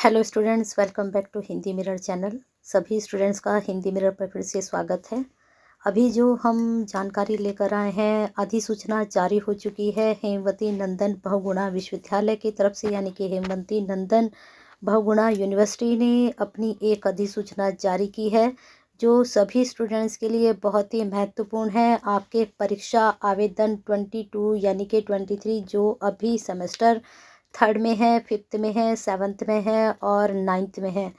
Hello students, welcome back to Hindi mirror channel. सभी students का Hindi mirror पर फिर से स्वागत है। अभी जो हम जानकारी लेकर आए हैं, अधिसूचना जारी हो चुकी है हेमवती नंदन बहुगुणा विश्वविद्यालय की तरफ से, यानी कि हेमवती नंदन बहुगुणा यूनिवर्सिटी ने अपनी एक अधिसूचना जारी की है जो सभी स्टूडेंट्स के लिए बहुत ही महत्वपूर्ण है। आपके परीक्षा आवेदन 22 यानी कि 23 जो अभी सेमेस्टर थर्ड में है, फिफ्थ में है, सेवन्थ में है और नाइन्थ में है,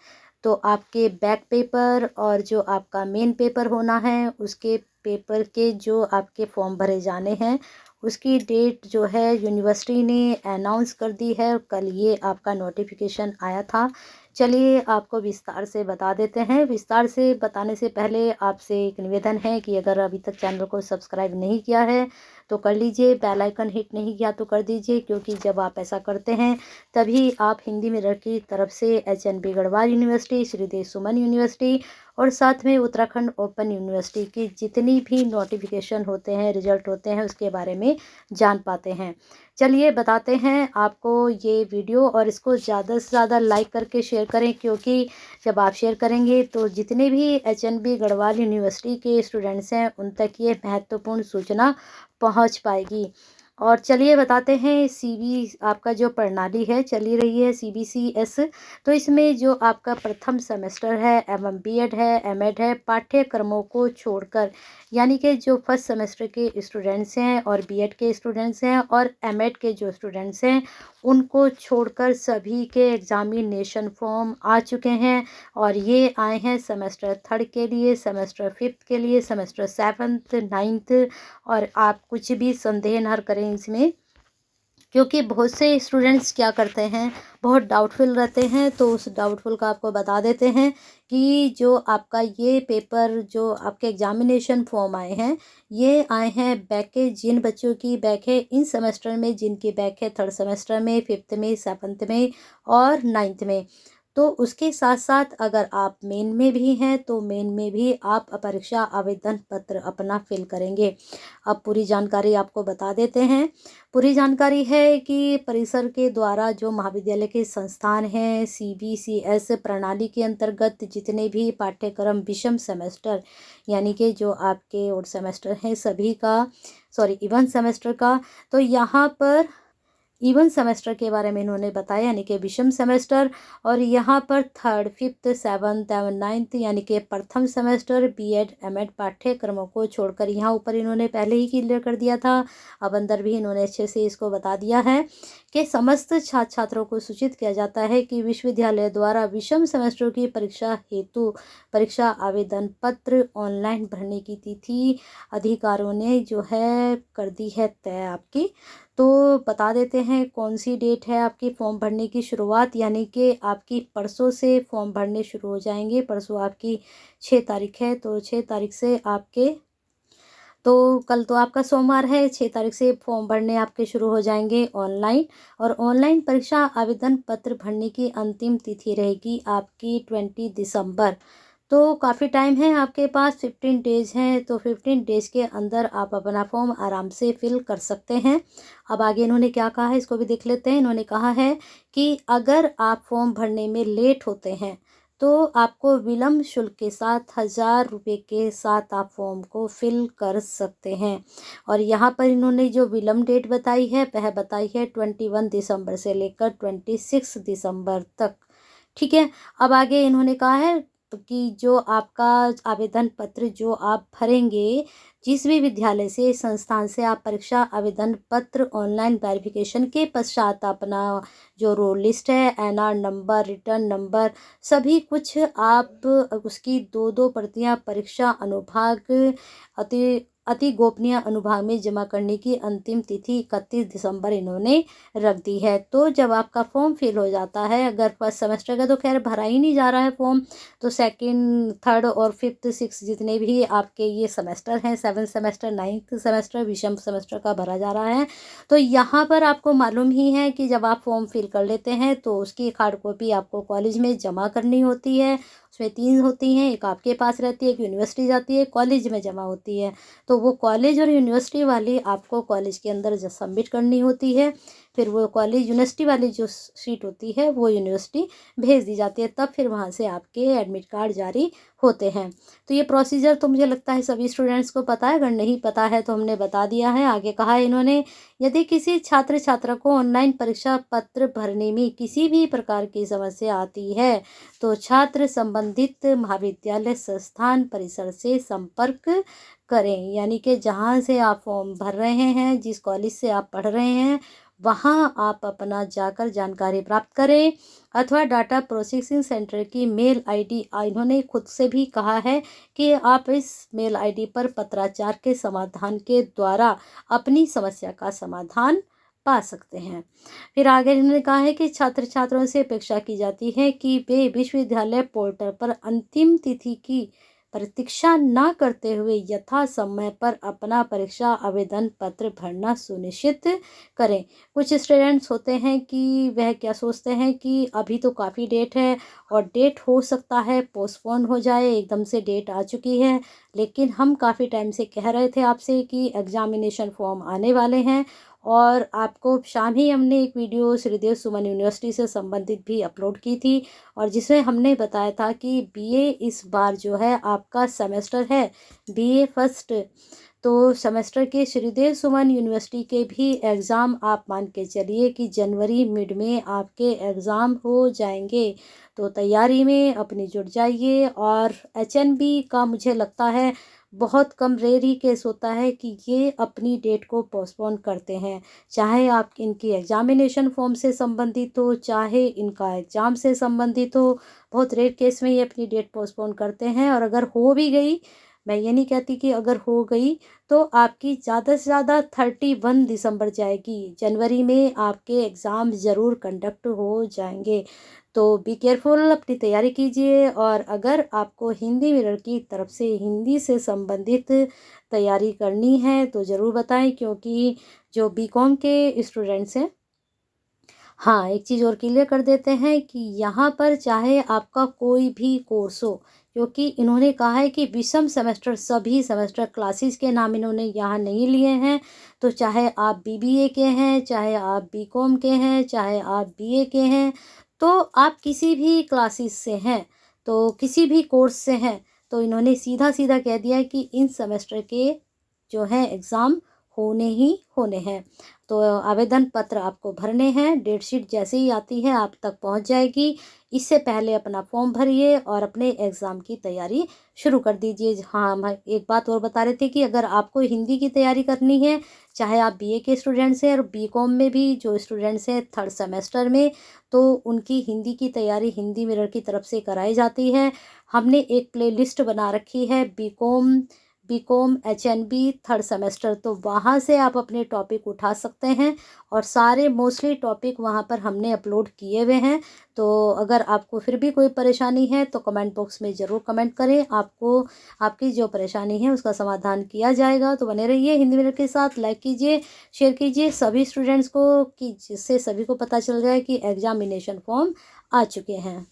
तो आपके बैक पेपर और जो आपका मेन पेपर होना है उसके पेपर के जो आपके फॉर्म भरे जाने हैं उसकी डेट जो है यूनिवर्सिटी ने अनाउंस कर दी है। कल ये आपका नोटिफिकेशन आया था। चलिए आपको विस्तार से बता देते हैं। विस्तार से बताने से पहले आपसे एक निवेदन है कि अगर अभी तक चैनल को सब्सक्राइब नहीं किया है तो कर लीजिए, बेल आइकन हिट नहीं किया तो कर दीजिए, क्योंकि जब आप ऐसा करते हैं तभी आप हिंदी मिरर की तरफ से एचएनबी गढ़वाल यूनिवर्सिटी, श्रीदेव सुमन यूनिवर्सिटी और साथ में उत्तराखंड ओपन यूनिवर्सिटी की जितनी भी नोटिफिकेशन होते हैं, रिजल्ट होते हैं, उसके बारे में जान पाते हैं। चलिए बताते हैं आपको ये वीडियो, और इसको ज़्यादा से ज़्यादा लाइक करके शेयर करें, क्योंकि जब आप शेयर करेंगे तो जितने भी एचएनबी गढ़वाल यूनिवर्सिटी के स्टूडेंट्स हैं उन तक ये महत्वपूर्ण सूचना पहुंच पाएगी। और चलिए बताते हैं सीबी आपका जो प्रणाली है चली रही है सीबीसीएस, तो इसमें जो आपका प्रथम सेमेस्टर है एवं बीएड है, एमएड है, पाठ्यक्रमों को छोड़कर, यानी कि जो फर्स्ट सेमेस्टर के स्टूडेंट्स हैं और बीएड के स्टूडेंट्स हैं और एमएड के जो स्टूडेंट्स हैं उनको छोड़कर सभी के एग्जामिनेशन फॉर्म आ चुके हैं। और ये आए हैं सेमेस्टर थर्ड के लिए, सेमेस्टर फिफ्थ के लिए, सेमेस्टर सेवन्थ, नाइन्थ। और आप कुछ भी संदेह न करें इसमें, क्योंकि बहुत से स्टूडेंट्स क्या करते हैं, बहुत डाउटफुल रहते हैं, तो उस डाउटफुल का आपको बता देते हैं कि जो आपका ये पेपर, जो आपके एग्जामिनेशन फॉर्म आए हैं, ये आए हैं बैक के, जिन बच्चों की बैक है इन सेमेस्टर में, जिनकी बैक है थर्ड सेमेस्टर में, फिफ्थ में, सेवन्थ में और नाइन्थ में। तो उसके साथ साथ अगर आप मेन में भी हैं तो मेन में भी आप परीक्षा आवेदन पत्र अपना फिल करेंगे। अब पूरी जानकारी आपको बता देते हैं। पूरी जानकारी है कि परिसर के द्वारा जो महाविद्यालय के संस्थान हैं सीबीसीएस प्रणाली के अंतर्गत जितने भी पाठ्यक्रम विषम सेमेस्टर, यानी कि जो आपके और सेमेस्टर हैं सभी का, सॉरी इवन सेमेस्टर का, तो यहाँ पर इवन सेमेस्टर के बारे में इन्होंने बताया, यानी कि विषम सेमेस्टर। और यहाँ पर थर्ड, फिफ्थ, सेवन्थ एवं नाइन्थ यानी कि प्रथम सेमेस्टर बीएड एमएड पाठ्यक्रमों को छोड़कर, यहाँ ऊपर इन्होंने पहले ही क्लियर कर दिया था, अब अंदर भी इन्होंने अच्छे से इसको बता दिया है कि समस्त छात्र छात्रों को सूचित किया जाता है कि विश्वविद्यालय द्वारा विषम सेमेस्टर की परीक्षा हेतु परीक्षा आवेदन पत्र ऑनलाइन भरने की तिथि अधिकारियों ने जो है कर दी है तय आपकी। तो बता देते हैं कौन सी डेट है आपकी फॉर्म भरने की शुरुआत, यानी कि आपकी परसों से फॉर्म भरने शुरू हो जाएंगे। परसों आपकी 6 तारीख है, तो 6 तारीख से आपके, तो कल तो आपका सोमवार है, 6 तारीख से फॉर्म भरने आपके शुरू हो जाएंगे ऑनलाइन। और ऑनलाइन परीक्षा आवेदन पत्र भरने की अंतिम तिथि रहेगी आपकी 20 दिसंबर। तो काफ़ी टाइम है आपके पास, 15 डेज़ हैं, तो 15 डेज़ के अंदर आप अपना फॉर्म आराम से फिल कर सकते हैं। अब आगे इन्होंने क्या कहा है इसको भी देख लेते हैं। इन्होंने कहा है कि अगर आप फॉर्म भरने में लेट होते हैं तो आपको विलम्ब शुल्क के साथ 1000 रुपये के साथ आप फॉर्म को फिल कर सकते हैं। और यहाँ पर इन्होंने जो विलम्ब डेट बताई है वह बताई है 21 दिसंबर से लेकर 26 दिसंबर तक। ठीक है। अब आगे इन्होंने कहा है कि जो आपका आवेदन पत्र जो आप भरेंगे, जिस भी विद्यालय से, संस्थान से आप परीक्षा आवेदन पत्र ऑनलाइन वेरिफिकेशन के पश्चात अपना जो रोल लिस्ट है, एनआर नंबर, रिटर्न नंबर, सभी कुछ आप उसकी 2-2 प्रतियां परीक्षा अनुभाग अति गोपनीय अनुभाग में जमा करने की अंतिम तिथि 31 दिसंबर इन्होंने रख दी है। तो जब आपका फॉर्म फिल हो जाता है, अगर फर्स्ट सेमेस्टर का तो खैर भरा ही नहीं जा रहा है फॉर्म, तो सेकंड, थर्ड और फिफ्थ, सिक्स जितने भी आपके ये सेमेस्टर हैं, सेवन्थ सेमेस्टर, नाइन्थ सेमेस्टर, विषम सेमेस्टर का भरा जा रहा है। तो यहाँ पर आपको मालूम ही है कि जब आप फॉर्म फिल कर लेते हैं तो उसकी एक हार्ड कॉपी आपको कॉलेज में जमा करनी होती है। उसमें 3 होती हैं, एक आपके पास रहती है, एक यूनिवर्सिटी जाती है, कॉलेज में जमा होती है। तो वो कॉलेज और यूनिवर्सिटी वाली आपको कॉलेज के अंदर जो सबमिट करनी होती है, फिर वो कॉलेज यूनिवर्सिटी वाली जो सीट होती है वो यूनिवर्सिटी भेज दी जाती है, तब फिर वहाँ से आपके एडमिट कार्ड जारी होते हैं। तो ये प्रोसीजर तो मुझे लगता है सभी स्टूडेंट्स को पता है, अगर नहीं पता है तो हमने बता दिया है। आगे कहा है इन्होंने, यदि किसी छात्र छात्रा को ऑनलाइन परीक्षा पत्र भरने में किसी भी प्रकार की समस्या आती है तो छात्र संबंधित महाविद्यालय संस्थान परिसर से संपर्क करें। यानी कि जहाँ से आप फॉर्म भर रहे हैं, जिस कॉलेज से आप पढ़ रहे हैं, वहाँ आप अपना जाकर जानकारी प्राप्त करें, अथवा डाटा प्रोसेसिंग सेंटर की मेल आईडी, इन्होंने खुद से भी कहा है कि आप इस मेल आईडी पर पत्राचार के समाधान के द्वारा अपनी समस्या का समाधान पा सकते हैं। फिर आगे इन्होंने कहा है कि छात्र छात्राओं से अपेक्षा की जाती है कि वे विश्वविद्यालय पोर्टल पर अंतिम तिथि की प्रतीक्षा न करते हुए यथा समय पर अपना परीक्षा आवेदन पत्र भरना सुनिश्चित करें। कुछ स्टूडेंट्स होते हैं कि वह क्या सोचते हैं कि अभी तो काफ़ी डेट है और डेट हो सकता है पोस्टपोन हो जाए, एकदम से डेट आ चुकी है, लेकिन हम काफ़ी टाइम से कह रहे थे आपसे कि एग्जामिनेशन फॉर्म आने वाले हैं। और आपको शाम ही हमने एक वीडियो श्रीदेव सुमन यूनिवर्सिटी से संबंधित भी अपलोड की थी, और जिसमें हमने बताया था कि बीए इस बार जो है आपका सेमेस्टर है बीए फर्स्ट, तो सेमेस्टर के श्रीदेव सुमन यूनिवर्सिटी के भी एग्ज़ाम आप मान के चलिए कि जनवरी मिड में आपके एग्ज़ाम हो जाएंगे। तो तैयारी में अपनी जुट जाइए। और एचएनबी का मुझे लगता है बहुत कम रेयर ही केस होता है कि ये अपनी डेट को पोस्टपोन करते हैं, चाहे आप इनकी एग्जामिनेशन फॉर्म से संबंधित हो, चाहे इनका एग्ज़ाम से संबंधित हो। बहुत रेयर केस में ये अपनी डेट पोस्टपोन करते हैं। और अगर हो भी गई, मैं ये नहीं कहती कि अगर हो गई तो आपकी ज़्यादा से ज़्यादा 31 दिसंबर जाएगी, जनवरी में आपके एग्ज़ाम ज़रूर कंडक्ट हो जाएंगे। तो बी केयरफुल, अपनी तैयारी कीजिए। और अगर आपको हिंदी मिरर की तरफ से हिंदी से संबंधित तैयारी करनी है तो ज़रूर बताएं, क्योंकि जो बीकॉम के स्टूडेंट्स हैं, हाँ एक चीज़ और क्लियर कर देते हैं कि यहाँ पर चाहे आपका कोई भी कोर्स हो, क्योंकि इन्होंने कहा है कि विषम सेमेस्टर, सभी सेमेस्टर क्लासेस के नाम इन्होंने यहाँ नहीं लिए हैं। तो चाहे आप बीबीए के हैं, चाहे आप बीकॉम के हैं, चाहे आप बीए के हैं, तो आप किसी भी क्लासेस से हैं, तो किसी भी कोर्स से हैं, तो इन्होंने सीधा सीधा कह दिया है कि इन सेमेस्टर के जो है एग्ज़ाम होने ही होने हैं। तो आवेदन पत्र आपको भरने हैं, डेट शीट जैसे ही आती है आप तक पहुंच जाएगी। इससे पहले अपना फॉर्म भरिए और अपने एग्ज़ाम की तैयारी शुरू कर दीजिए। हाँ, हम एक बात और बता रहे थे कि अगर आपको हिंदी की तैयारी करनी है, चाहे आप बीए के स्टूडेंट्स हैं और बीकॉम में भी जो स्टूडेंट्स हैं थर्ड सेमेस्टर में, तो उनकी हिंदी की तैयारी हिंदी मिरर की तरफ से कराई जाती है। हमने एक प्लेलिस्ट बना रखी है बीकॉम एचएनबी थर्ड सेमेस्टर, तो वहाँ से आप अपने टॉपिक उठा सकते हैं और सारे मोस्टली टॉपिक वहाँ पर हमने अपलोड किए हुए हैं। तो अगर आपको फिर भी कोई परेशानी है तो कमेंट बॉक्स में ज़रूर कमेंट करें, आपको आपकी जो परेशानी है उसका समाधान किया जाएगा। तो बने रहिए हिंदी मिनट के साथ, लाइक कीजिए, शेयर कीजिए सभी स्टूडेंट्स को, कि जिससे सभी को पता चल जाए कि एग्जामिनेशन फॉर्म आ चुके हैं।